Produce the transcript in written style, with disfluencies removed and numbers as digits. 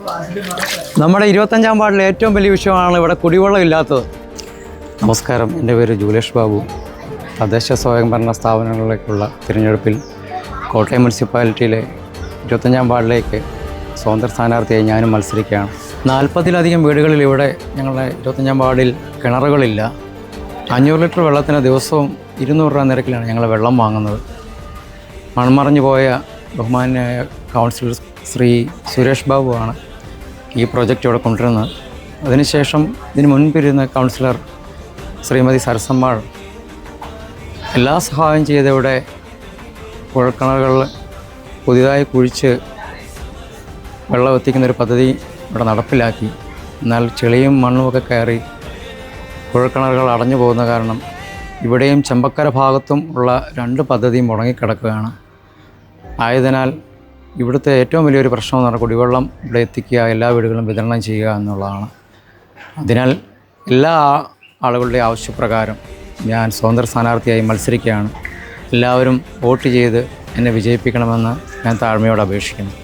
നമ്മുടെ 25-ാം വാർഡിലെ ഏറ്റവും വലിയ വിഷയമാണ് ഇവിടെ കുടിവെള്ളം ഇല്ലാത്തത്. നമസ്കാരം, എൻ്റെ പേര് ജൂലേഷ് ബാബു. തദ്ദേശ സ്വയംഭരണ സ്ഥാപനങ്ങളിലേക്കുള്ള തിരഞ്ഞെടുപ്പിൽ കോട്ടയം മുനിസിപ്പാലിറ്റിയിലെ 25-ാം വാർഡിലേക്ക് സ്വതന്ത്ര സ്ഥാനാർത്ഥിയായി ഞാനും മത്സരിക്കുകയാണ്. 40-ലധികം വീടുകളിൽ ഇവിടെ ഞങ്ങളുടെ 25-ാം വാർഡിൽ കിണറുകളില്ല. 500 ലിറ്റർ വെള്ളത്തിന് ദിവസവും 200 രൂപ നിരക്കിലാണ് ഞങ്ങൾ വെള്ളം വാങ്ങുന്നത്. മൺമറഞ്ഞു പോയ ബഹുമാന്യായ കൗൺസിലർ ശ്രീ സുരേഷ് ബാബുവാണ് ഈ പ്രോജക്റ്റ് ഇവിടെ കൊണ്ടുവരുന്നത്. അതിനുശേഷം ഇതിന് മുൻപിരുന്ന കൗൺസിലർ ശ്രീമതി സരസമ്മാൾ എല്ലാ സഹായം ചെയ്തിവിടെ കുഴൽക്കിണറുകൾ പുതിയതായി കുഴിച്ച് വെള്ളം എത്തിക്കുന്നൊരു പദ്ധതി ഇവിടെ നടപ്പിലാക്കി. എന്നാൽ ചെളിയും മണ്ണുമൊക്കെ കയറി കുഴൽക്കിണറുകൾ അടഞ്ഞു പോകുന്ന കാരണം ഇവിടെയും ചെമ്പക്കര ഭാഗത്തും ഉള്ള 2 പദ്ധതിയും മുടങ്ങിക്കിടക്കുകയാണ്. ആയതിനാൽ ഇവിടുത്തെ ഏറ്റവും വലിയൊരു പ്രശ്നം എന്ന് പറഞ്ഞാൽ കുടിവെള്ളം ഇവിടെ എത്തിക്കുക, എല്ലാ വീടുകളും വിതരണം ചെയ്യുക എന്നുള്ളതാണ്. അതിനാൽ എല്ലാ ആളുകളുടെ ആവശ്യപ്രകാരം ഞാൻ സ്വതന്ത്ര സ്ഥാനാർത്ഥിയായി മത്സരിക്കുകയാണ്. എല്ലാവരും വോട്ട് ചെയ്ത് എന്നെ വിജയിപ്പിക്കണമെന്ന് ഞാൻ താഴ്മയോടെ അപേക്ഷിക്കുന്നു.